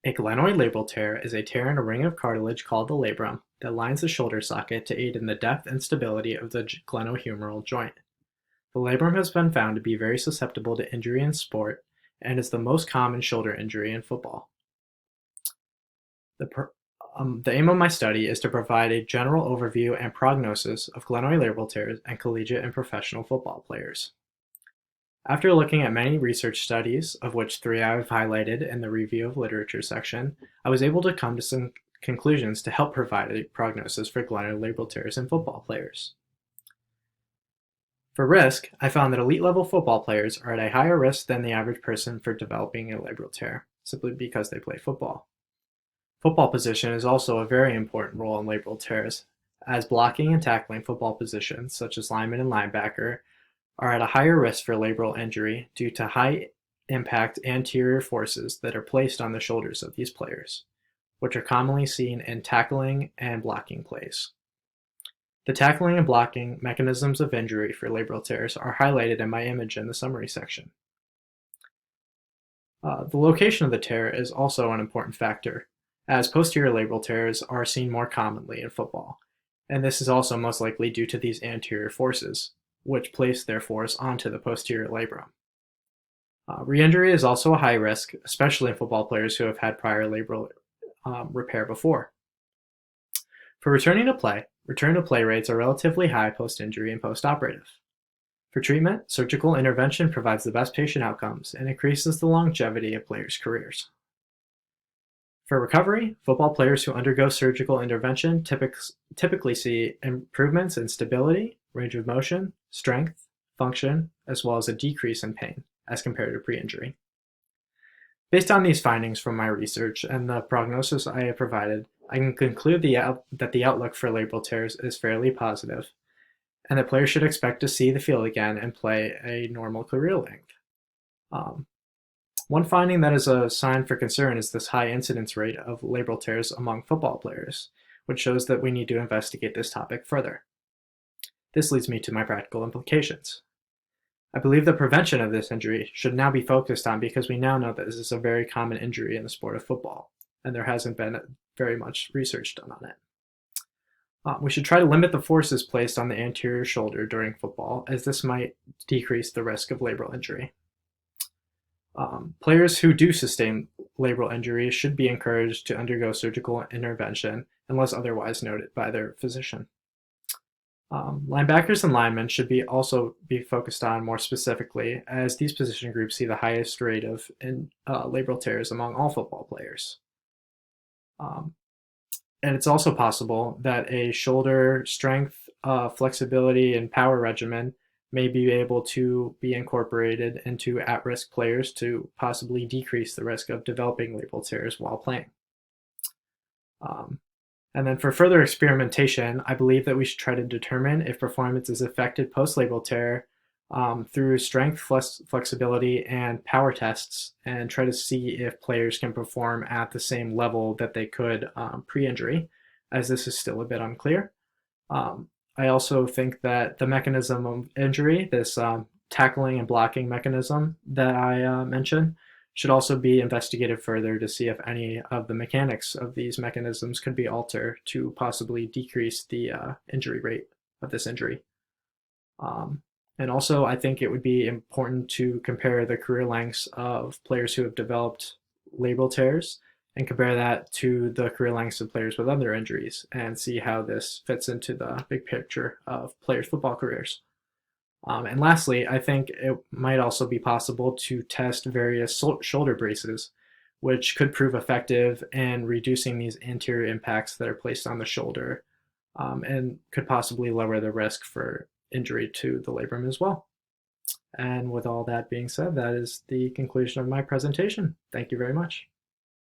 A glenoid labral tear is a tear in a ring of cartilage called the labrum that lines the shoulder socket to aid in the depth and stability of the glenohumeral joint. The labrum has been found to be very susceptible to injury in sport and is the most common shoulder injury in football. The aim of my study is to provide a general overview and prognosis of glenoid labral tears in collegiate and professional football players. After looking at many research studies, of which 3 I have highlighted in the review of literature section, I was able to come to some conclusions to help provide a prognosis for glenoid labral tears in football players. For risk, I found that elite level football players are at a higher risk than the average person for developing a labral tear, simply because they play football. Football position is also a very important role in labral tears, as blocking and tackling football positions, such as lineman and linebacker, are at a higher risk for labral injury due to high impact anterior forces that are placed on the shoulders of these players, which are commonly seen in tackling and blocking plays. The tackling and blocking mechanisms of injury for labral tears are highlighted in my image in the summary section. The location of the tear is also an important factor, as posterior labral tears are seen more commonly in football, and this is also most likely due to these anterior forces, which place their force onto the posterior labrum. Reinjury is also a high risk, especially in football players who have had prior labral repair before. For return to play rates are relatively high post-injury and post-operative. For treatment, surgical intervention provides the best patient outcomes and increases the longevity of players' careers. For recovery, football players who undergo surgical intervention typically see improvements in stability, range of motion, strength, function, as well as a decrease in pain as compared to pre-injury. Based on these findings from my research and the prognosis I have provided, I can conclude that the outlook for labral tears is fairly positive, and that players should expect to see the field again and play a normal career length. One finding that is a sign for concern is this high incidence rate of labral tears among football players, which shows that we need to investigate this topic further. This leads me to my practical implications. I believe the prevention of this injury should now be focused on because we now know that this is a very common injury in the sport of football, and there hasn't been very much research done on it. We should try to limit the forces placed on the anterior shoulder during football, as this might decrease the risk of labral injury. Players who do sustain labral injuries should be encouraged to undergo surgical intervention unless otherwise noted by their physician. Linebackers and linemen should also be focused on more specifically, as these position groups see the highest rate of labral tears among all football players. And it's also possible that a shoulder strength, flexibility, and power regimen may be able to be incorporated into at-risk players to possibly decrease the risk of developing labral tears while playing. And then for further experimentation, I believe that we should try to determine if performance is affected post-labral tear through strength, flexibility, and power tests, and try to see if players can perform at the same level that they could pre-injury, as this is still a bit unclear. I also think that the mechanism of injury, this tackling and blocking mechanism that I mentioned, should also be investigated further to see if any of the mechanics of these mechanisms could be altered to possibly decrease the injury rate of this injury. And also, I think it would be important to compare the career lengths of players who have developed labral tears and compare that to the career lengths of players with other injuries and see how this fits into the big picture of players' football careers. And lastly, I think it might also be possible to test various shoulder braces, which could prove effective in reducing these anterior impacts that are placed on the shoulder and could possibly lower the risk for injury to the labrum as well. And with all that being said, that is the conclusion of my presentation. Thank you very much.